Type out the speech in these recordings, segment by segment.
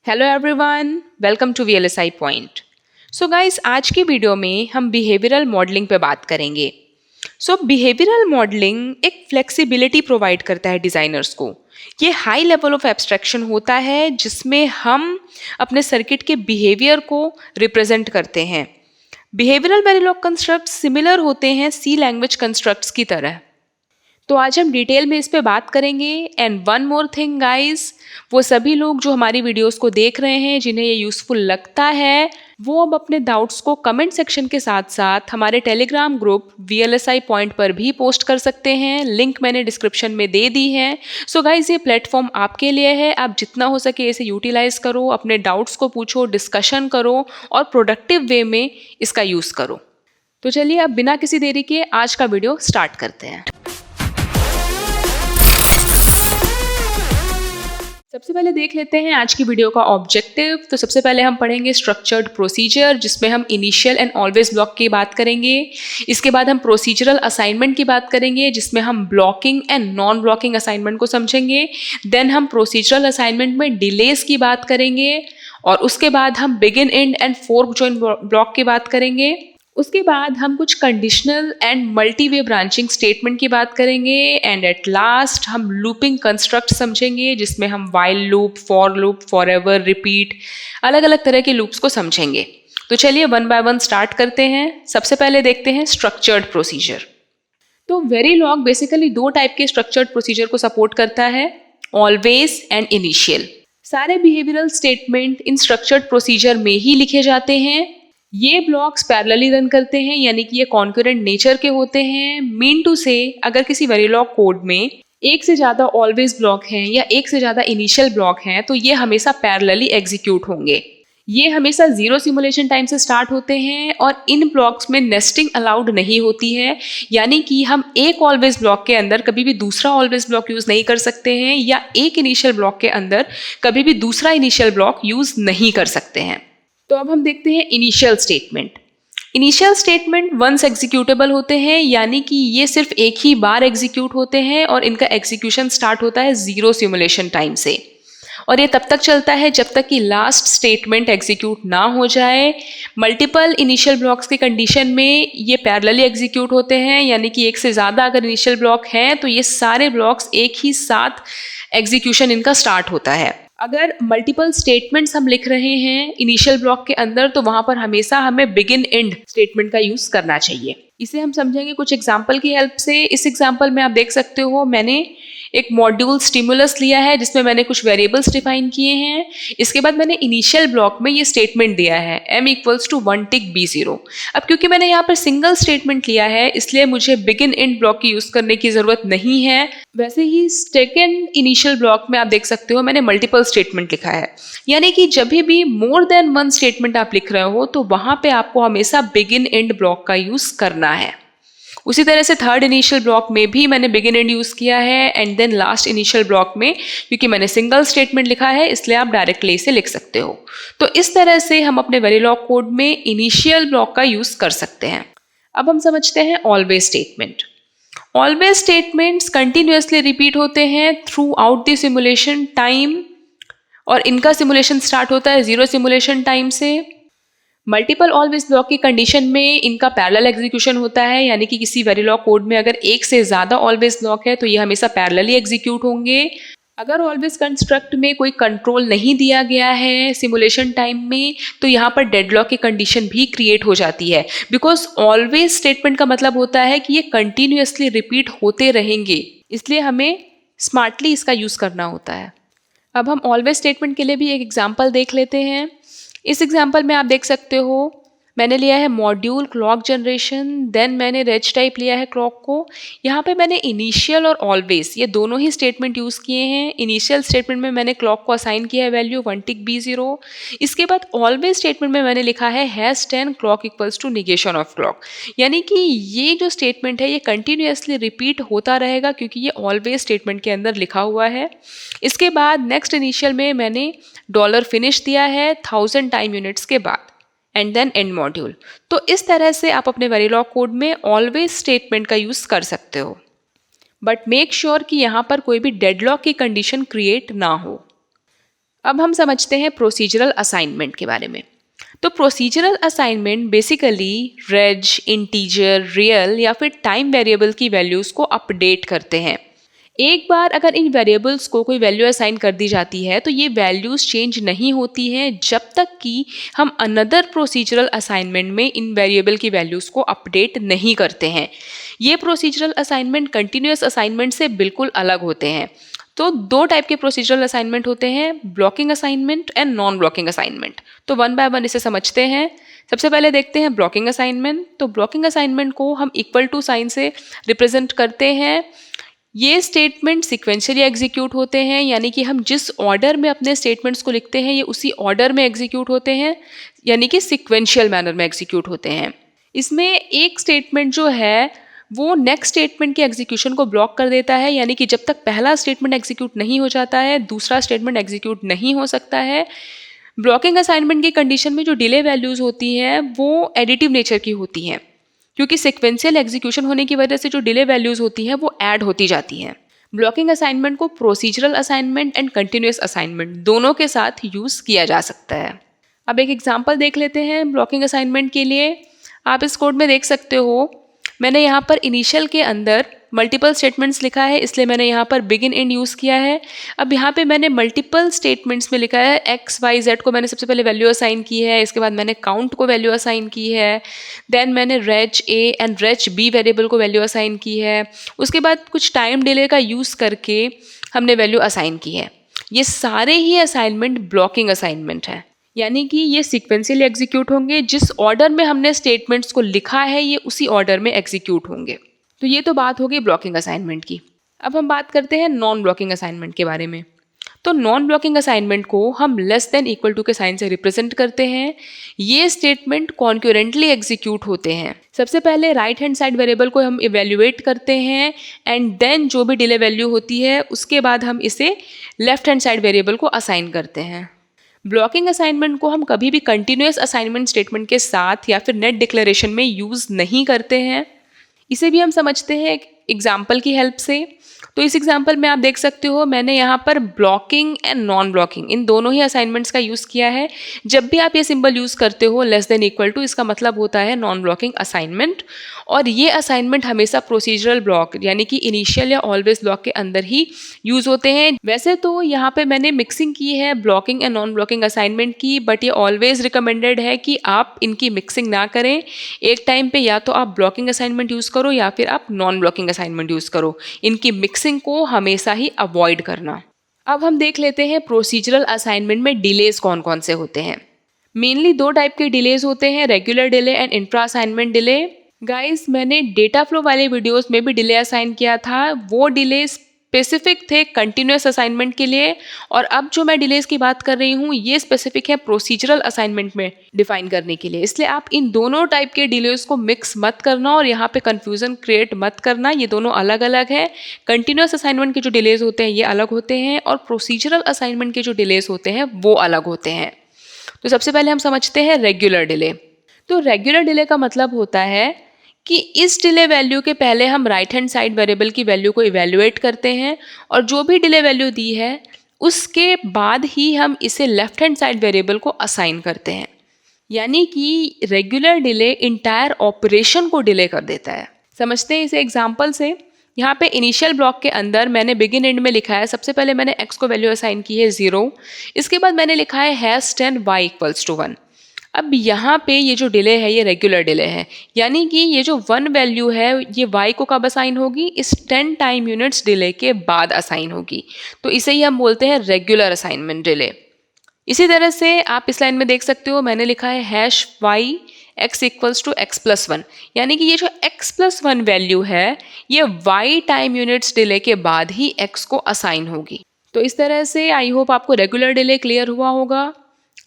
Hello everyone, welcome to VLSI point. So guys, आज की video में हम बिहेवियरल मॉडलिंग पे बात करेंगे। बिहेवियरल मॉडलिंग एक फ्लेक्सिबिलिटी प्रोवाइड करता है डिज़ाइनर्स को। ये हाई लेवल ऑफ एब्स्ट्रैक्शन होता है जिसमें हम अपने सर्किट के बिहेवियर को रिप्रेजेंट करते हैं। बिहेवियरल वेरिलॉग कंस्ट्रक्ट सिमिलर होते हैं सी लैंग्वेज कंस्ट्रक्ट्स की तरह। तो आज हम डिटेल में इस पे बात करेंगे। And one more thing guys, वो सभी लोग जो हमारी वीडियोस को देख रहे हैं जिन्हें ये यूज़फुल लगता है, वो अब अपने डाउट्स को कमेंट सेक्शन के साथ साथ हमारे टेलीग्राम ग्रुप VLSI पॉइंट पर भी पोस्ट कर सकते हैं। लिंक मैंने डिस्क्रिप्शन में दे दी है। सो गाइस, ये प्लेटफॉर्म आपके लिए है। आप जितना हो सके इसे यूटिलाइज करो, अपने डाउट्स को पूछो, डिस्कशन करो और प्रोडक्टिव वे में इसका यूज़ करो। तो चलिए अब बिना किसी देरी के आज का वीडियो स्टार्ट करते हैं। सबसे पहले देख लेते हैं आज की वीडियो का ऑब्जेक्टिव। तो सबसे पहले हम पढ़ेंगे स्ट्रक्चर्ड प्रोसीजर, जिसमें हम इनिशियल एंड ऑलवेज ब्लॉक की बात करेंगे। इसके बाद हम प्रोसीजरल असाइनमेंट की बात करेंगे, जिसमें हम blocking and non blocking assignment को समझेंगे। देन हम प्रोसीजरल असाइनमेंट में डिलेज की बात करेंगे और उसके बाद हम begin and and fork join block की बात करेंगे। उसके बाद हम कुछ conditional and multi way branching statement की बात करेंगे। एंड एट लास्ट हम लूपिंग कंस्ट्रक्ट समझेंगे, जिसमें हम while loop, for loop, forever, repeat, अलग अलग तरह के लूप्स को समझेंगे। तो चलिए वन बाय वन स्टार्ट करते हैं। सबसे पहले देखते हैं स्ट्रक्चर्ड प्रोसीजर। तो वेरिलॉग बेसिकली दो टाइप के स्ट्रक्चर्ड प्रोसीजर को सपोर्ट करता है, ऑलवेज एंड इनिशियल। सारे behavioural statement in structured procedure में ही लिखे जाते हैं। ये ब्लॉक्स पैरेलली रन करते हैं, यानी कि ये कॉन्करेंट नेचर के होते हैं। मीन टू से, अगर किसी वेरिलॉग कोड में एक से ज़्यादा ऑलवेज ब्लॉक हैं या एक से ज़्यादा इनिशियल ब्लॉक हैं, तो ये हमेशा पैरेलली एग्जीक्यूट होंगे। ये हमेशा जीरो सिमुलेशन टाइम से स्टार्ट होते हैं और इन ब्लॉक्स में नेस्टिंग अलाउड नहीं होती है, यानी कि हम एक ऑलवेज ब्लॉक के अंदर कभी भी दूसरा ऑलवेज ब्लॉक यूज़ नहीं कर सकते हैं, या एक इनिशियल ब्लॉक के अंदर कभी भी दूसरा इनिशियल ब्लॉक यूज़ नहीं कर सकते हैं। तो अब हम देखते हैं initial statement. Initial statement once executable होते हैं, यानी कि ये सिर्फ एक ही बार एग्जीक्यूट होते हैं और इनका एग्जीक्यूशन स्टार्ट होता है जीरो सिमुलेशन टाइम से, और ये तब तक चलता है जब तक कि लास्ट स्टेटमेंट एग्जीक्यूट ना हो जाए। मल्टीपल इनिशियल ब्लॉक्स की कंडीशन में ये पैरेलली एग्जीक्यूट होते हैं, यानी कि एक से ज़्यादा अगर इनिशियल ब्लॉक हैं तो ये सारे ब्लॉक्स एक ही साथ एग्जीक्यूशन इनका स्टार्ट होता है। अगर मल्टीपल स्टेटमेंट्स हम लिख रहे हैं इनिशियल ब्लॉक के अंदर, तो वहां पर हमेशा हमें बिगिन एंड स्टेटमेंट का यूज करना चाहिए। इसे हम समझेंगे कुछ एग्जाम्पल की हेल्प से। इस एग्जाम्पल में आप देख सकते हो, मैंने एक मॉड्यूल स्टिमुलस लिया है जिसमें मैंने कुछ वेरिएबल्स डिफाइन किए हैं। इसके बाद मैंने इनिशियल ब्लॉक में ये स्टेटमेंट दिया है m = 1 tick B0। अब क्योंकि मैंने यहाँ पर सिंगल स्टेटमेंट लिया है, इसलिए मुझे बिगिन एंड ब्लॉक की यूज करने की जरूरत नहीं है। वैसे ही सेकेंड इनिशियल ब्लॉक में आप देख सकते हो मैंने मल्टीपल स्टेटमेंट लिखा है, यानी कि जब भी मोर देन वन स्टेटमेंट आप लिख रहे हो तो वहां पे आपको हमेशा बिगिन एंड ब्लॉक का यूज करना है। उसी तरह से थर्ड इनिशियल ब्लॉक में भी मैंने बिगिन एंड यूज किया है। And then last initial block में, क्योंकि मैंने सिंगल स्टेटमेंट लिखा है, इसलिए आप डायरेक्टली इसे लिख सकते हो। तो इस तरह से हम अपने वेरिलॉग कोड में इनिशियल ब्लॉक का यूज कर सकते हैं। अब हम समझते हैं always statement. Always statements continuously repeat होते हैं through out the simulation time, और इनका सिमुलेशन स्टार्ट होता है जीरो सिमुलेशन टाइम से। मल्टीपल ऑलवेज ब्लॉक की कंडीशन में इनका पैरेलल एग्जीक्यूशन होता है, यानी कि किसी वेरिलॉग कोड में अगर एक से ज़्यादा ऑलवेज ब्लॉक है तो ये हमेशा पैरेलली एग्जीक्यूट होंगे। अगर ऑलवेज कंस्ट्रक्ट में कोई कंट्रोल नहीं दिया गया है सिमुलेशन टाइम में, तो यहाँ पर डेडलॉक की कंडीशन भी क्रिएट हो जाती है, बिकॉज ऑलवेज स्टेटमेंट का मतलब होता है कि ये कंटिन्यूअसली रिपीट होते रहेंगे, इसलिए हमें स्मार्टली इसका यूज़ करना होता है। अब हम ऑलवेज स्टेटमेंट के लिए भी एक एग्जाम्पल देख लेते हैं। इस एग्जाम्पल में आप देख सकते हो मैंने लिया है मॉड्यूल क्लॉक जनरेशन, देन मैंने रेज टाइप लिया है क्लॉक को। यहाँ पे मैंने इनिशियल और ऑलवेज ये दोनों ही स्टेटमेंट यूज़ किए हैं। इनिशियल स्टेटमेंट में मैंने क्लॉक को असाइन किया है वैल्यू 1 tick B0। इसके बाद ऑलवेज स्टेटमेंट में मैंने लिखा है #10 clock = negation of clock, यानी कि ये जो स्टेटमेंट है ये कंटिन्यूअसली रिपीट होता रहेगा क्योंकि ये ऑलवेज स्टेटमेंट के अंदर लिखा हुआ है। इसके बाद नेक्स्ट इनिशियल में मैंने $finish दिया है 1000 टाइम यूनिट्स के बाद, एंड देन एंड मॉड्यूल। तो इस तरह से आप अपने वेरिलॉग कोड में ऑलवेज स्टेटमेंट का यूज कर सकते हो, बट मेक श्योर कि यहाँ पर कोई भी डेडलॉक की कंडीशन क्रिएट ना हो। अब हम समझते हैं प्रोसीजरल असाइनमेंट के बारे में। तो procedural assignment basically reg, integer, real या फिर टाइम वेरिएबल की वैल्यूज़ को अपडेट करते हैं। एक बार अगर इन वेरिएबल्स को कोई वैल्यू असाइन कर दी जाती है तो ये वैल्यूज़ चेंज नहीं होती हैं जब तक कि हम अनदर प्रोसीजरल असाइनमेंट में इन वेरिएबल की वैल्यूज़ को अपडेट नहीं करते हैं। ये प्रोसीजरल असाइनमेंट कंटिन्यूअस असाइनमेंट से बिल्कुल अलग होते हैं। तो दो टाइप के प्रोसीजरल असाइनमेंट होते हैं, blocking assignment and non blocking assignment. तो वन बाय वन इसे समझते हैं। सबसे पहले देखते हैं ब्लॉकिंग असाइनमेंट। तो ब्लॉकिंग असाइनमेंट को हम इक्वल टू साइन से रिप्रेजेंट करते हैं। ये स्टेटमेंट सिक्वेंशियली एग्जीक्यूट होते हैं, यानी कि हम जिस ऑर्डर में अपने स्टेटमेंट्स को लिखते हैं ये उसी ऑर्डर में एग्जीक्यूट होते हैं, यानी कि सिक्वेंशियल मैनर में एग्जीक्यूट होते हैं। इसमें एक स्टेटमेंट जो है वो नेक्स्ट स्टेटमेंट के एग्जीक्यूशन को ब्लॉक कर देता है, यानी कि जब तक पहला स्टेटमेंट एग्जीक्यूट नहीं हो जाता है दूसरा स्टेटमेंट एग्जीक्यूट नहीं हो सकता है। ब्लॉकिंग असाइनमेंट की कंडीशन में जो डिले वैल्यूज़ होती हैं वो एडिटिव नेचर की होती हैं, क्योंकि सिक्वेंशियल एग्जीक्यूशन होने की वजह से जो डिले वैल्यूज़ होती हैं वो ऐड होती जाती हैं। ब्लॉकिंग असाइनमेंट को procedural assignment and continuous assignment दोनों के साथ यूज़ किया जा सकता है। अब एक एग्जांपल देख लेते हैं ब्लॉकिंग असाइनमेंट के लिए। आप इस कोड में देख सकते हो मैंने यहाँ पर इनिशियल के अंदर मल्टीपल स्टेटमेंट्स लिखा है, इसलिए मैंने यहाँ पर बिगिन एंड यूज़ किया है। अब यहाँ पे मैंने मल्टीपल स्टेटमेंट्स में लिखा है एक्स वाई जेड को मैंने सबसे पहले वैल्यू असाइन की है, इसके बाद मैंने काउंट को वैल्यू असाइन की है, देन मैंने reg a and reg b variable को वैल्यू असाइन की है, उसके बाद कुछ टाइम डिले का यूज़ करके हमने वैल्यू असाइन की है। ये सारे ही असाइनमेंट ब्लॉकिंग असाइनमेंट है, यानी कि ये सीक्वेंशियली एग्जीक्यूट होंगे। जिस ऑर्डर में हमने स्टेटमेंट्स को लिखा है ये उसी ऑर्डर में एग्जीक्यूट होंगे। तो ये तो बात होगी ब्लॉकिंग असाइनमेंट की। अब हम बात करते हैं नॉन ब्लॉकिंग असाइनमेंट के बारे में। तो नॉन ब्लॉकिंग असाइनमेंट को हम लेस देन इक्वल टू के साइन से रिप्रेजेंट करते हैं। ये स्टेटमेंट कॉन्क्यूरेंटली एग्जीक्यूट होते हैं। सबसे पहले राइट हैंड साइड वेरिएबल को हम इवेल्युएट करते हैं एंड देन जो भी डिले वैल्यू होती है उसके बाद हम इसे लेफ्ट हैंड साइड वेरिएबल को असाइन करते हैं। ब्लॉकिंग असाइनमेंट को हम कभी भी कंटिन्यूअस असाइनमेंट स्टेटमेंट के साथ या फिर नेट डिक्लेरेशन में यूज़ नहीं करते हैं। इसे भी हम समझते हैं एक एग्जाम्पल की हेल्प से। तो इस एग्जाम्पल में आप देख सकते हो मैंने यहाँ पर ब्लॉकिंग एंड नॉन ब्लॉकिंग इन दोनों ही असाइनमेंट्स का यूज़ किया है। जब भी आप ये सिंबल यूज़ करते हो लेस देन इक्वल टू, इसका मतलब होता है नॉन ब्लॉकिंग असाइनमेंट। और ये असाइनमेंट हमेशा प्रोसीजरल ब्लॉक यानी कि इनिशियल या ऑलवेज ब्लॉक के अंदर ही यूज़ होते हैं। वैसे तो यहाँ पे मैंने मिक्सिंग की है blocking and non blocking assignment की, बट ये ऑलवेज रिकमेंडेड है कि आप इनकी मिक्सिंग ना करें। एक टाइम पे या तो आप ब्लॉकिंग असाइनमेंट यूज़ करो या फिर आप नॉन ब्लॉकिंग असाइनमेंट यूज़ करो। इनकी मिक्सिंग को हमेशा ही अवॉइड करना। अब हम देख लेते हैं प्रोसीजरल असाइनमेंट में डिलेज कौन कौन से होते हैं। मेनली दो टाइप के डिलेज होते हैं, regular delay and intra assignment delay. Guys मैंने डेटा फ्लो वाले वीडियोस में भी डिले असाइन किया था, वो डिले स्पेसिफिक थे कंटिन्यूअस असाइनमेंट के लिए, और अब जो मैं डिलेज की बात कर रही हूँ ये स्पेसिफिक है प्रोसीजरल असाइनमेंट में डिफाइन करने के लिए। इसलिए आप इन दोनों टाइप के डिलेज को मिक्स मत करना और यहाँ पे कंफ्यूजन क्रिएट मत करना। ये दोनों अलग अलग है। कंटिन्यूअस असाइनमेंट के जो डिलेज होते हैं ये अलग होते हैं और प्रोसीजरल असाइनमेंट के जो डिलेज होते हैं वो अलग होते हैं। तो सबसे पहले हम समझते हैं रेगुलर डिले। तो रेगुलर डिले का मतलब होता है कि इस डिले वैल्यू के पहले हम राइट हैंड साइड वेरिएबल की वैल्यू को इवेल्युएट करते हैं और जो भी डिले वैल्यू दी है उसके बाद ही हम इसे लेफ्ट हैंड साइड वेरिएबल को असाइन करते हैं। यानी कि रेगुलर डिले इंटायर ऑपरेशन को डिले कर देता है। समझते हैं इसे एग्जांपल से। यहाँ पे इनिशियल ब्लॉक के अंदर मैंने बिगिन एंड में लिखा है, सबसे पहले मैंने x को वैल्यू असाइन की है 0, इसके बाद मैंने लिखा है #10 y = 1। अब यहाँ पे ये जो डिले है ये रेगुलर डिले है, यानी कि ये जो 1 वैल्यू है ये y को कब असाइन होगी, इस 10 टाइम यूनिट्स डिले के बाद असाइन होगी। तो इसे ही हम बोलते हैं रेगुलर असाइनमेंट डिले। इसी तरह से आप इस लाइन में देख सकते हो मैंने लिखा है #y x = x+1, यानी कि ये जो x+1 वैल्यू है ये y टाइम यूनिट्स डिले के बाद ही x को असाइन होगी। तो इस तरह से आई होप आपको रेगुलर डिले क्लियर हुआ होगा।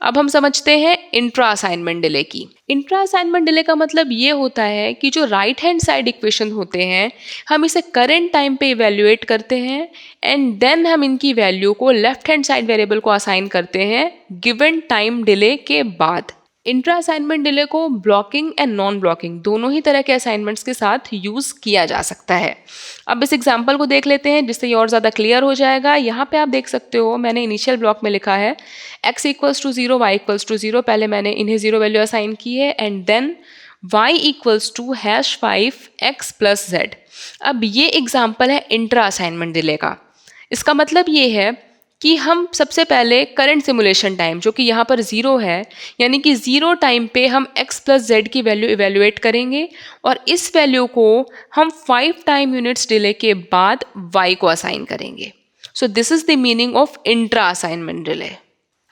अब हम समझते हैं इंट्रा असाइनमेंट डिले की। इंट्रा असाइनमेंट डिले का मतलब ये होता है कि जो राइट हैंड साइड इक्वेशन होते हैं हम इसे करेंट टाइम पे इवेल्युएट करते हैं एंड देन हम इनकी वैल्यू को लेफ्ट हैंड साइड वेरिएबल को असाइन करते हैं गिवन टाइम डिले के बाद। इंट्रा असाइनमेंट डिले को ब्लॉकिंग एंड नॉन ब्लॉकिंग दोनों ही तरह के असाइनमेंट्स के साथ यूज़ किया जा सकता है। अब इस एग्जांपल को देख लेते हैं जिससे ये और ज़्यादा क्लियर हो जाएगा। यहाँ पे आप देख सकते हो मैंने इनिशियल ब्लॉक में लिखा है x equals to 0, y equals to 0। पहले मैंने इन्हें 0 वैल्यू असाइन की है and then y equals to #5 x plus z। अब ये एग्जाम्पल है इंट्रा असाइनमेंट डिले का। इसका मतलब ये है कि हम सबसे पहले करंट सिमुलेशन टाइम जो कि यहाँ पर 0 है, यानी कि 0 टाइम पे हम x प्लस z की वैल्यू इवेल्युएट करेंगे और इस वैल्यू को हम 5 टाइम यूनिट्स डिले के बाद y को असाइन करेंगे। So this is the meaning of intra assignment delay.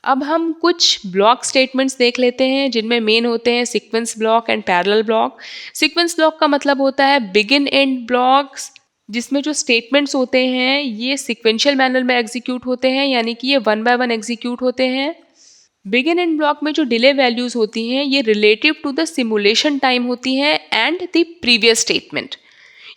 अब हम कुछ ब्लॉक स्टेटमेंट्स देख लेते हैं जिनमें मेन होते हैं sequence block and parallel block. Sequence block का मतलब होता है बिगिन एंड ब्लॉक्स, जिसमें जो स्टेटमेंट्स होते हैं ये सिक्वेंशियल मैनर में एग्जीक्यूट होते हैं, यानी कि ये 1 बाय 1 एग्जीक्यूट होते हैं। बिगिन एंड ब्लॉक में जो डिले वैल्यूज होती हैं ये relative to the simulation time होती हैं एंड द प्रीवियस स्टेटमेंट,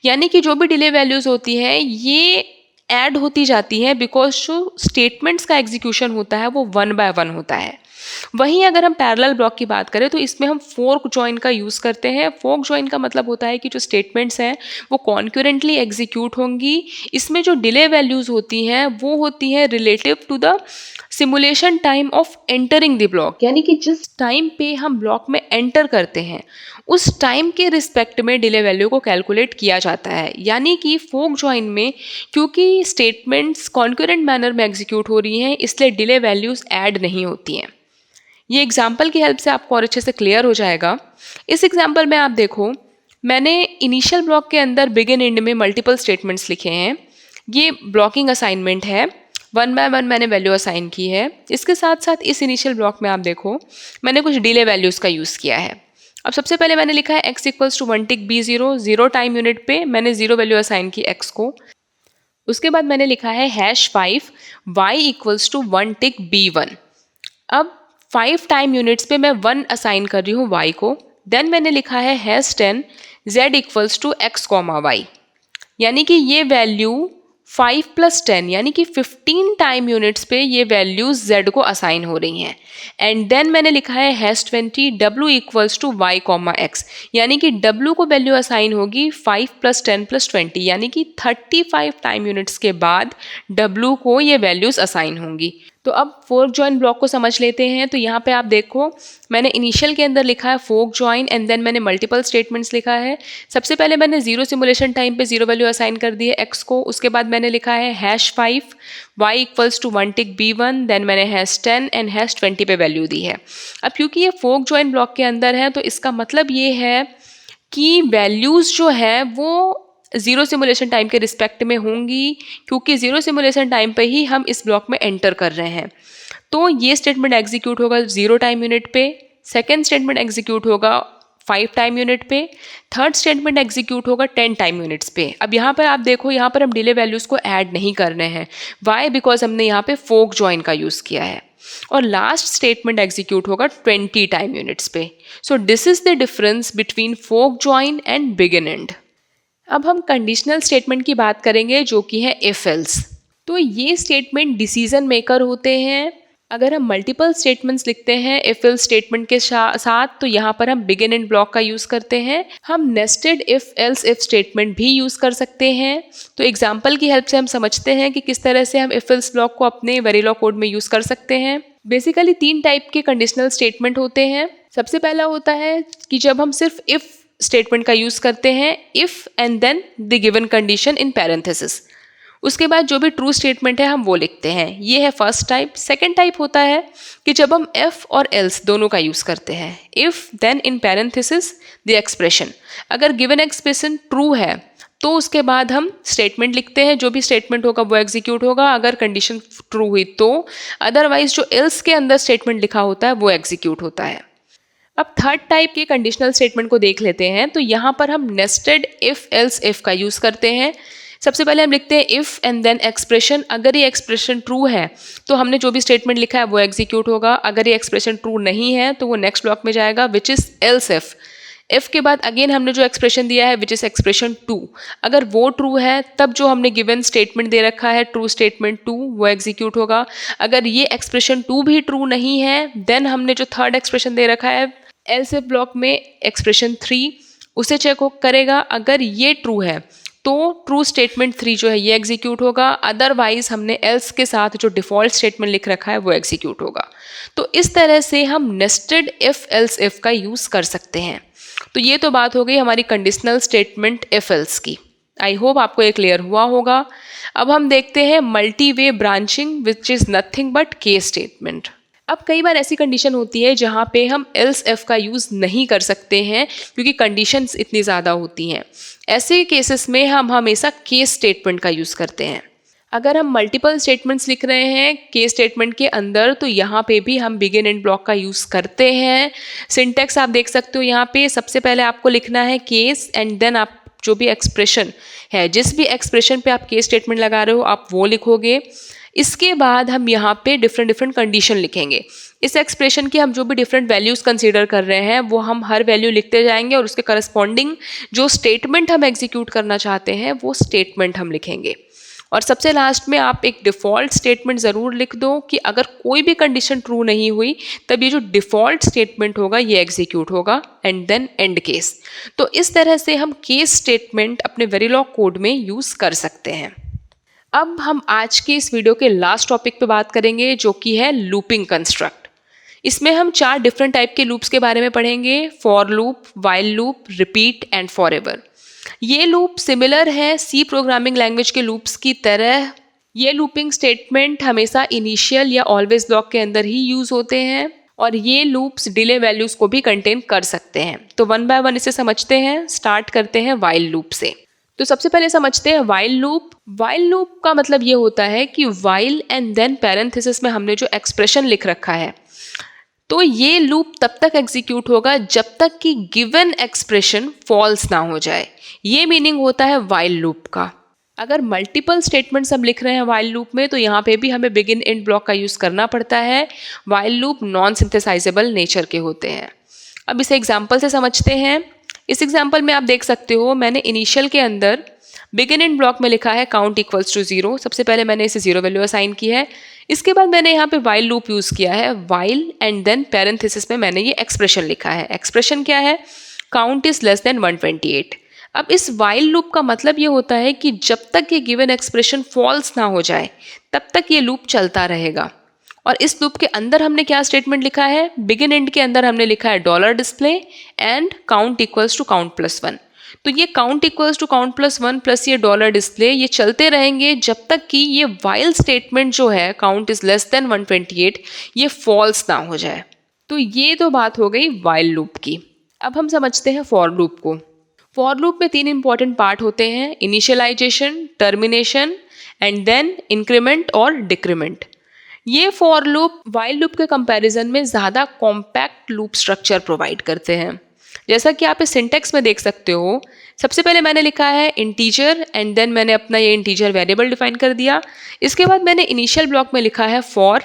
यानी कि जो भी डिले वैल्यूज होती हैं ये ऐड होती जाती हैं बिकॉज जो स्टेटमेंट्स का एग्जीक्यूशन होता है वो 1 बाय 1 होता है। वहीं अगर हम पैरेलल ब्लॉक की बात करें तो इसमें हम फोर्क जॉइन का यूज़ करते हैं। फोर्क जॉइन का मतलब होता है कि जो स्टेटमेंट्स हैं वो कॉन्क्यूरेंटली एग्जीक्यूट होंगी। इसमें जो डिले वैल्यूज होती हैं वो होती हैं relative to the simulation time of entering the block, यानी कि जिस टाइम पे हम ब्लॉक में एंटर करते हैं उस टाइम के रिस्पेक्ट में डिले वैल्यू को कैलकुलेट किया जाता है। यानी कि फोर्क जॉइन में क्योंकि स्टेटमेंट्स कॉन्क्यूरेंट मैनर में एग्जीक्यूट हो रही हैं इसलिए डिले वैल्यूज ऐड नहीं होती हैं। ये एग्जाम्पल की हेल्प से आपको और अच्छे से क्लियर हो जाएगा। इस एग्जाम्पल में आप देखो मैंने इनिशियल ब्लॉक के अंदर बिगिन एंड में मल्टीपल स्टेटमेंट्स लिखे हैं। ये ब्लॉकिंग असाइनमेंट है, 1 बाय 1 मैंने वैल्यू असाइन की है। इसके साथ साथ इस इनिशियल ब्लॉक में आप देखो मैंने कुछ डिले वैल्यूज़ का यूज़ किया है। अब सबसे पहले मैंने लिखा है x equals to 1 tick b0, 0 time unit पे मैंने 0 वैल्यू असाइन की x को। उसके बाद मैंने लिखा है #5 y equals to 1 tick b1। अब 5 टाइम यूनिट्स पे मैं 1 असाइन कर रही हूँ y को। देन मैंने लिखा है #10 z equals to x, y, यानी कि ये वैल्यू 5 + 10 यानी कि 15 टाइम यूनिट्स पे ये वैल्यूज z को असाइन हो रही हैं। एंड देन मैंने लिखा है #20 w equals to y, x, यानी कि w को वैल्यू असाइन होगी 5 + 10 + 20 यानी कि 35 टाइम यूनिट्स के बाद w को ये वैल्यूज असाइन होंगी। तो अब फोर्क जॉइन ब्लॉक को समझ लेते हैं। तो यहाँ पे आप देखो मैंने इनिशियल के अंदर लिखा है फोर्क जॉइन एंड देन मैंने मल्टीपल स्टेटमेंट्स लिखा है। सबसे पहले मैंने 0 सिमुलेशन टाइम पे 0 वैल्यू असाइन कर दी है x को। उसके बाद मैंने लिखा है #5 y equals to 1 tick b1, then मैंने #10 एंड #20 पे वैल्यू दी है। अब क्योंकि ये फोर्क जॉइन ब्लॉक के अंदर है तो इसका मतलब ये है कि वैल्यूज़ जो है वो 0 सिमुलेशन टाइम के रिस्पेक्ट में होंगी, क्योंकि 0 सिमुलेशन टाइम पे ही हम इस ब्लॉक में एंटर कर रहे हैं। तो ये स्टेटमेंट एग्जीक्यूट होगा 0 टाइम यूनिट पे, सेकेंड स्टेटमेंट एग्जीक्यूट होगा 5 टाइम यूनिट पे, थर्ड स्टेटमेंट एग्जीक्यूट होगा 10 टाइम यूनिट्स पे। अब यहाँ पर आप देखो यहाँ पर हम डिले वैल्यूज़ को ऐड नहीं कर रहे हैं। वाई? बिकॉज हमने यहाँ पे फोर्क जॉइन का यूज़ किया है। और लास्ट स्टेटमेंट एग्जीक्यूट होगा 20 टाइम यूनिट्स पे। So this is the difference between fork join and begin and. अब हम कंडीशनल स्टेटमेंट की बात करेंगे जो कि है इफ एल्स। तो ये स्टेटमेंट डिसीजन मेकर होते हैं। अगर हम मल्टीपल स्टेटमेंट्स लिखते हैं इफ एल्स स्टेटमेंट के साथ तो यहाँ पर हम बिगिन एंड ब्लॉक का यूज़ करते हैं। हम nested if else if statement भी यूज़ कर सकते हैं। तो एग्जाम्पल की हेल्प से हम समझते हैं कि किस तरह से हम इफ एल्स ब्लॉक को अपने वेरिलॉग कोड में यूज़ कर सकते हैं। बेसिकली 3 टाइप के कंडीशनल स्टेटमेंट होते हैं। सबसे पहला होता है कि जब हम सिर्फ इफ स्टेटमेंट का यूज़ करते हैं, if and then the given condition in parenthesis. उसके बाद जो भी ट्रू स्टेटमेंट है हम वो लिखते हैं। ये है फर्स्ट टाइप। सेकंड टाइप होता है कि जब हम इफ और एल्स दोनों का यूज़ करते हैं। If then in parenthesis the expression. अगर गिवन एक्सप्रेशन ट्रू है तो उसके बाद हम स्टेटमेंट लिखते हैं। जो भी स्टेटमेंट होगा वो एग्जीक्यूट होगा अगर कंडीशन ट्रू हुई तो। अदरवाइज जो एल्स के अंदर स्टेटमेंट लिखा होता है वो एग्जीक्यूट होता है। अब थर्ड टाइप के कंडीशनल स्टेटमेंट को देख लेते हैं। तो यहाँ पर हम नेस्टेड इफ एल्स इफ का यूज़ करते हैं। सबसे पहले हम लिखते हैं इफ एंड देन एक्सप्रेशन। अगर ये एक्सप्रेशन ट्रू है तो हमने जो भी स्टेटमेंट लिखा है वो एग्जीक्यूट होगा। अगर ये एक्सप्रेशन ट्रू नहीं है तो वो नेक्स्ट ब्लॉक में जाएगा which is else if. If के बाद अगेन हमने जो एक्सप्रेशन दिया है विच इज एक्सप्रेशन 2, अगर वो ट्रू है तब जो हमने गिवन स्टेटमेंट दे रखा है ट्रू स्टेटमेंट 2 वो एग्जीक्यूट होगा। अगर ये एक्सप्रेशन 2 भी ट्रू नहीं है देन हमने जो थर्ड एक्सप्रेशन दे रखा है एल्स इफ ब्लॉक में एक्सप्रेशन 3 उसे चेक करेगा। अगर ये ट्रू है तो ट्रू स्टेटमेंट 3 जो है ये एग्जीक्यूट होगा, अदरवाइज हमने एल्स के साथ जो डिफॉल्ट स्टेटमेंट लिख रखा है वो एग्जीक्यूट होगा। तो इस तरह से हम नेस्टेड इफ एल्स इफ का यूज़ कर सकते हैं। तो ये तो बात हो गई हमारी कंडीशनल स्टेटमेंट इफ एल्स की। आई होप आपको ये क्लियर हुआ होगा। अब हम देखते हैं multi way branching which is nothing but case statement. अब कई बार ऐसी कंडीशन होती है जहाँ पे हम एल्स इफ का यूज़ नहीं कर सकते हैं क्योंकि कंडीशंस इतनी ज़्यादा होती हैं। ऐसे केसेस में हम हमेशा केस स्टेटमेंट का यूज़ करते हैं। अगर हम मल्टीपल स्टेटमेंट्स लिख रहे हैं केस स्टेटमेंट के अंदर तो यहाँ पे भी हम बिगिन एंड ब्लॉक का यूज़ करते हैं। सिंटेक्स आप देख सकते हो यहाँ पे सबसे पहले आपको लिखना है केस एंड देन आप जो भी एक्सप्रेशन है जिस भी एक्सप्रेशन पे आप केस स्टेटमेंट लगा रहे हो आप वो लिखोगे। इसके बाद हम यहाँ पे डिफरेंट कंडीशन लिखेंगे। इस एक्सप्रेशन की हम जो भी डिफरेंट वैल्यूज़ कंसीडर कर रहे हैं वो हम हर वैल्यू लिखते जाएंगे और उसके करस्पॉन्डिंग जो स्टेटमेंट हम एग्जीक्यूट करना चाहते हैं वो स्टेटमेंट हम लिखेंगे। और सबसे लास्ट में आप एक डिफ़ॉल्ट स्टेटमेंट ज़रूर लिख दो कि अगर कोई भी कंडीशन ट्रू नहीं हुई तब ये जो डिफ़ॉल्ट स्टेटमेंट होगा ये एग्जीक्यूट होगा एंड देन एंड केस। तो इस तरह से हम केस स्टेटमेंट अपने वेरिलॉग कोड में यूज़ कर सकते हैं। अब हम आज के इस वीडियो के लास्ट टॉपिक पे बात करेंगे जो कि है लूपिंग कंस्ट्रक्ट। इसमें हम 4 डिफरेंट टाइप के लूप्स के बारे में पढ़ेंगे, for loop, while loop, repeat and forever. ये लूप सिमिलर है सी प्रोग्रामिंग लैंग्वेज के लूप्स की तरह। ये लूपिंग स्टेटमेंट हमेशा इनिशियल या ऑलवेज ब्लॉक के अंदर ही यूज़ होते हैं और ये लूप्स डिले वैल्यूज़ को भी कंटेन कर सकते हैं। तो वन बाय वन इसे समझते हैं। स्टार्ट करते हैं वाइल लूप से। तो सबसे पहले समझते हैं वाइल लूप। वाइल लूप का मतलब ये होता है कि वाइल एंड देन पैरेंथेसिस में हमने जो एक्सप्रेशन लिख रखा है तो ये लूप तब तक एग्जीक्यूट होगा जब तक कि गिवन एक्सप्रेशन फॉल्स ना हो जाए। ये मीनिंग होता है वाइल लूप का। अगर मल्टीपल स्टेटमेंट्स हम लिख रहे हैं वाइल लूप में तो यहाँ पे भी हमें बिगिन एंड ब्लॉक का यूज़ करना पड़ता है। वाइल लूप नॉन सिंथेसाइजेबल नेचर के होते हैं। अब इसे एग्जाम्पल से समझते हैं। इस एग्जाम्पल में आप देख सकते हो मैंने इनिशियल के अंदर बिगिन एंड ब्लॉक में लिखा है काउंट इक्वल्स टू 0। सबसे पहले मैंने इसे 0 वैल्यू असाइन की है। इसके बाद मैंने यहाँ पे वाइल लूप यूज़ किया है। वाइल एंड देन पैरेंथेसिस में मैंने ये एक्सप्रेशन लिखा है। एक्सप्रेशन क्या है? Count is less than 128। अब इस वाइल लूप का मतलब ये होता है कि जब तक ये गिवन एक्सप्रेशन फॉल्स ना हो जाए तब तक ये लूप चलता रहेगा। और इस लूप के अंदर हमने क्या स्टेटमेंट लिखा है? बिगिन एंड के अंदर हमने लिखा है dollar display and count equals to count plus 1। तो ये count equals to count plus 1 plus ये डॉलर डिस्प्ले ये चलते रहेंगे जब तक कि ये वाइल स्टेटमेंट जो है काउंट इज लेस देन 128 ये फॉल्स ना हो जाए। तो ये तो बात हो गई वाइल लूप की। अब हम समझते हैं फॉर लूप को। फॉर लूप में 3 इंपॉर्टेंट पार्ट होते हैं, initialization, termination and then increment और डिक्रीमेंट। ये फॉर लूप वाइल लूप के कंपैरिजन में ज़्यादा कॉम्पैक्ट लूप स्ट्रक्चर प्रोवाइड करते हैं। जैसा कि आप इस सिंटेक्स में देख सकते हो, सबसे पहले मैंने लिखा है इंटीजर एंड देन मैंने अपना ये इंटीजर वेरिएबल डिफाइन कर दिया। इसके बाद मैंने इनिशियल ब्लॉक में लिखा है फॉर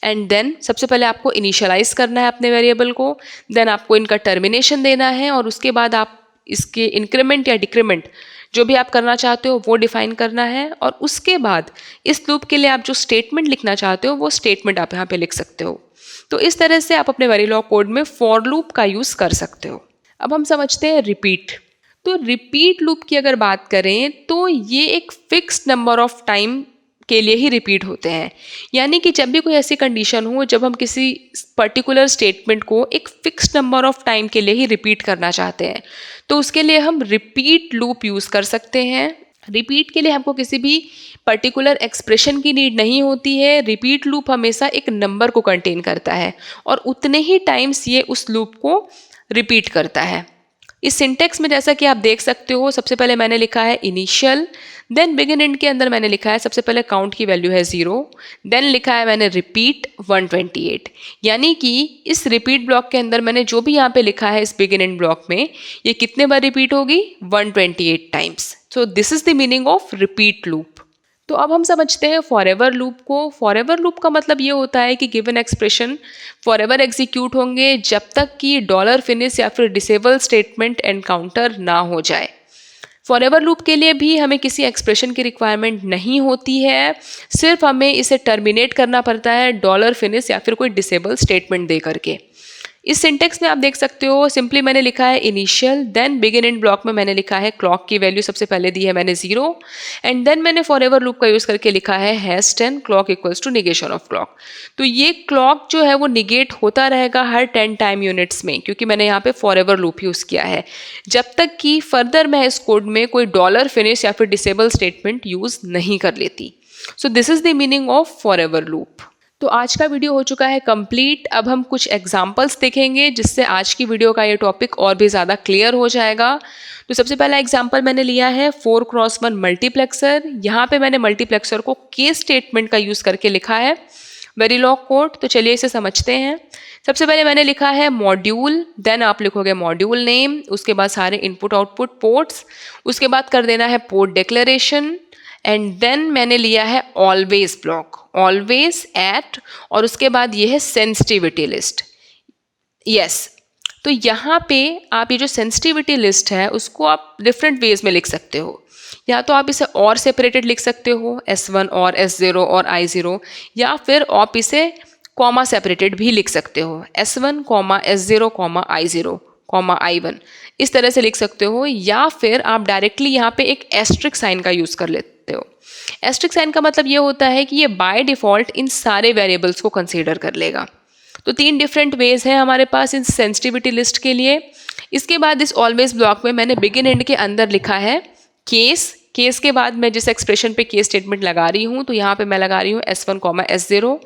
एंड देन सबसे पहले आपको इनिशियलाइज करना है अपने वेरिएबल को, देन आपको इनका टर्मिनेशन देना है और उसके बाद आप इसके इंक्रीमेंट या डिक्रीमेंट जो भी आप करना चाहते हो वो डिफाइन करना है। और उसके बाद इस लूप के लिए आप जो स्टेटमेंट लिखना चाहते हो वो स्टेटमेंट आप यहाँ पे लिख सकते हो। तो इस तरह से आप अपने वेरिलॉग कोड में फॉर लूप का यूज़ कर सकते हो। अब हम समझते हैं रिपीट। तो रिपीट लूप की अगर बात करें तो ये एक फिक्स्ड नंबर ऑफ टाइम के लिए ही रिपीट होते हैं। यानी कि जब भी कोई ऐसी कंडीशन हो जब हम किसी पर्टिकुलर स्टेटमेंट को एक फिक्स्ड नंबर ऑफ टाइम के लिए ही रिपीट करना चाहते हैं तो उसके लिए हम रिपीट लूप यूज़ कर सकते हैं। रिपीट के लिए हमको किसी भी पर्टिकुलर एक्सप्रेशन की नीड नहीं होती है। रिपीट लूप हमेशा एक नंबर को कंटेन करता है और उतने ही टाइम्स ये उस लूप को रिपीट करता है। इस सिंटेक्स में जैसा कि आप देख सकते हो, सबसे पहले मैंने लिखा है इनिशियल, देन बिगिन एंड के अंदर मैंने लिखा है सबसे पहले काउंट की वैल्यू है 0, देन लिखा है मैंने रिपीट 128। यानी कि इस रिपीट ब्लॉक के अंदर मैंने जो भी यहाँ पे लिखा है इस बिगिन एंड ब्लॉक में ये कितने बार रिपीट होगी? 128 times. So this is the meaning of repeat loop. तो अब हम समझते हैं फॉरएवर लूप को। फॉरएवर लूप का मतलब ये होता है कि गिवन एक्सप्रेशन फॉरएवर एग्जीक्यूट होंगे जब तक कि डॉलर फिनिश या फिर डिसेबल स्टेटमेंट एनकाउंटर ना हो जाए। फॉरएवर लूप के लिए भी हमें किसी एक्सप्रेशन की रिक्वायरमेंट नहीं होती है, सिर्फ हमें इसे टर्मिनेट करना पड़ता है डॉलर फिनिश या फिर कोई डिसेबल स्टेटमेंट दे करके। इस सिंटेक्स में आप देख सकते हो सिंपली मैंने लिखा है initial, then begin end block में मैंने लिखा है क्लॉक की वैल्यू सबसे पहले दी है मैंने 0 एंड देन मैंने फॉरएवर लूप का यूज़ करके लिखा है #10 clock equals to negation of clock. तो ये क्लॉक जो है वो निगेट होता रहेगा हर 10 टाइम यूनिट्स में, क्योंकि मैंने यहाँ पे फॉरएवर लूप यूज़ किया है, जब तक कि फर्दर मैं इस कोड में कोई डॉलर फिनिश या फिर डिसेबल स्टेटमेंट यूज़ नहीं कर लेती। So this is the meaning of forever loop. तो आज का वीडियो हो चुका है कंप्लीट। अब हम कुछ एग्जांपल्स देखेंगे जिससे आज की वीडियो का ये टॉपिक और भी ज़्यादा क्लियर हो जाएगा। तो सबसे पहला एग्जांपल मैंने लिया है 4x1 मल्टीप्लेक्सर। यहाँ पे मैंने मल्टीप्लेक्सर को केस स्टेटमेंट का यूज़ करके लिखा है वेरीलॉग कोड। तो चलिए इसे समझते हैं। सबसे पहले मैंने लिखा है मॉड्यूल, देन आप लिखोगे मॉड्यूल नेम, उसके बाद सारे इनपुट आउटपुट पोर्ट्स, उसके बाद कर देना है पोर्ट डिक्लेरेशन एंड देन मैंने लिया है ऑलवेज ब्लॉक, ऑलवेज एट, और उसके बाद ये है सेंसिटिविटी लिस्ट। यस, तो यहाँ पे आप ये जो सेंसिटिविटी लिस्ट है उसको आप डिफरेंट वेज में लिख सकते हो। या तो आप इसे और सेपरेटेड लिख सकते हो S1 और S0 और I0, या फिर आप इसे कॉमा सेपरेटेड भी लिख सकते हो S1, S0, I0, I1, इस तरह से लिख सकते हो। या फिर आप डायरेक्टली यहाँ पे एक एस्ट्रिक साइन का यूज़ कर लेते हो। एस्ट्रिक साइन का मतलब ये होता है कि ये बाय डिफ़ॉल्ट इन सारे वेरिएबल्स को कंसीडर कर लेगा। तो 3 डिफरेंट वेज हैं हमारे पास इन सेंसिटिविटी लिस्ट के लिए। इसके बाद इस ऑलवेज ब्लॉक में मैंने बिगिन एंड के अंदर लिखा है केस। केस के बाद मैं जिस एक्सप्रेशन पे केस स्टेटमेंट लगा रही हूँ, तो यहाँ पे मैं लगा रही हूँ S1, S0।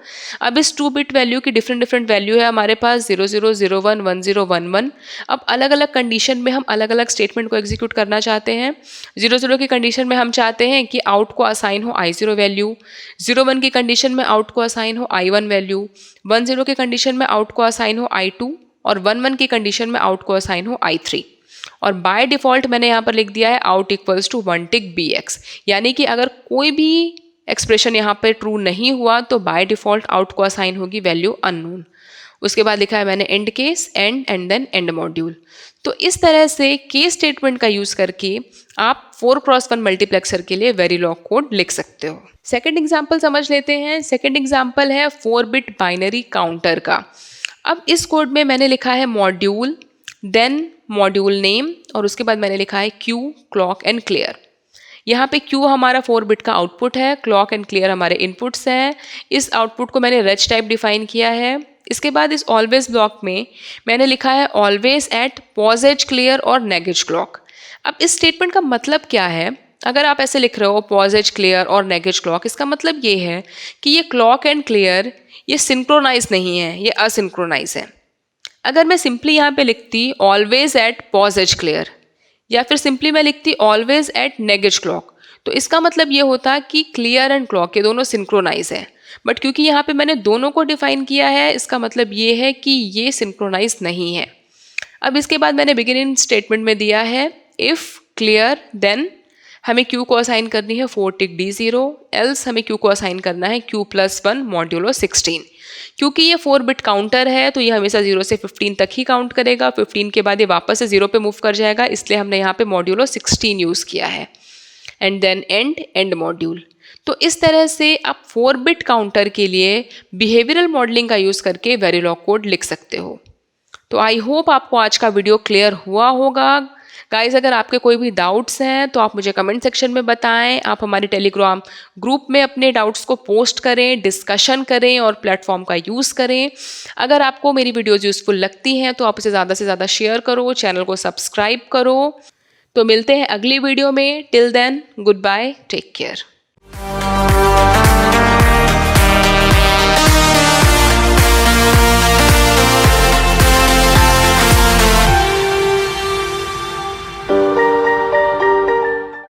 अब इस 2 बिट वैल्यू की डिफरेंट वैल्यू है हमारे पास 00, 01, 10, 11। अब अलग अलग कंडीशन में हम अलग अलग स्टेटमेंट को एग्जीक्यूट करना चाहते हैं। 00 की कंडीशन में हम चाहते हैं कि आउट को असाइन हो I0 वैल्यू, 01 की कंडीशन में आउट को असाइन हो I1 वैल्यू, 10 की कंडीशन में आउट को असाइन हो I2, और 11 की कंडीशन में आउट को असाइन हो I3। और बाय डिफ़ॉल्ट मैंने यहाँ पर लिख दिया है out equals to 1 tick BX, यानी कि अगर कोई भी एक्सप्रेशन यहाँ पे ट्रू नहीं हुआ तो बाय डिफ़ॉल्ट आउट को असाइन होगी वैल्यू अननोन। उसके बाद लिखा है मैंने endcase, and then endmodule. तो इस तरह से केस स्टेटमेंट का यूज़ करके आप 4x1 मल्टीप्लेक्सर के लिए वेरीलॉग कोड लिख सकते हो। सेकेंड एग्जाम्पल समझ लेते हैं। सेकेंड एग्जाम्पल है 4 बिट बाइनरी काउंटर का। अब इस कोड में मैंने लिखा है मॉड्यूल, देन मॉड्यूल नेम, और उसके बाद मैंने लिखा है Q, क्लॉक एंड क्लियर। यहाँ पे Q हमारा 4 बिट का आउटपुट है, क्लॉक एंड क्लियर हमारे इनपुट्स हैं। इस आउटपुट को मैंने रेज टाइप डिफाइन किया है। इसके बाद इस ऑलवेज ब्लॉक में मैंने लिखा है always at posedge clear और नेगेज क्लॉक। अब इस स्टेटमेंट का मतलब क्या है? अगर आप ऐसे लिख रहे हो पॉज एज क्लियर और नेगेज क्लॉक, इसका मतलब ये है कि ये क्लॉक एंड क्लियर ये सिंक्रोनाइज नहीं है, ये असिंक्रोनाइज है। अगर मैं सिंपली यहाँ पे लिखती always at posedge clear, या फिर सिंपली मैं लिखती ऑलवेज एट नेगेज क्लॉक, तो इसका मतलब ये होता कि क्लियर एंड क्लॉक ये दोनों सिंक्रोनाइज है। बट क्योंकि यहाँ पे मैंने दोनों को डिफाइन किया है, इसका मतलब ये है कि ये सिंक्रोनाइज नहीं है। अब इसके बाद मैंने बिगिनिंग स्टेटमेंट में दिया है इफ़ क्लियर, देन हमें Q को असाइन करनी है 4 टिक D0, एल्स हमें Q को असाइन करना है Q+1 मॉड्यूलो 16। क्योंकि ये 4 बिट काउंटर है तो ये हमेशा 0 से 15 तक ही काउंट करेगा। 15 के बाद ये वापस से 0 पे मूव कर जाएगा, इसलिए हमने यहाँ पे मॉड्यूलो 16 यूज़ किया है। And then endmodule. तो इस तरह से आप 4 बिट काउंटर के लिए बिहेवियरल मॉडलिंग का यूज़ करके वेरीलॉग कोड लिख सकते हो। तो आई होप आपको आज का वीडियो क्लियर हुआ होगा। गाइस, अगर आपके कोई भी डाउट्स हैं तो आप मुझे कमेंट सेक्शन में बताएं। आप हमारे टेलीग्राम ग्रुप में अपने डाउट्स को पोस्ट करें, डिस्कशन करें और प्लेटफॉर्म का यूज़ करें। अगर आपको मेरी वीडियोज़ यूज़फुल लगती हैं तो आप इसे ज़्यादा से ज़्यादा शेयर करो, चैनल को सब्सक्राइब करो। तो मिलते हैं अगली वीडियो में। Till then, good bye, take care.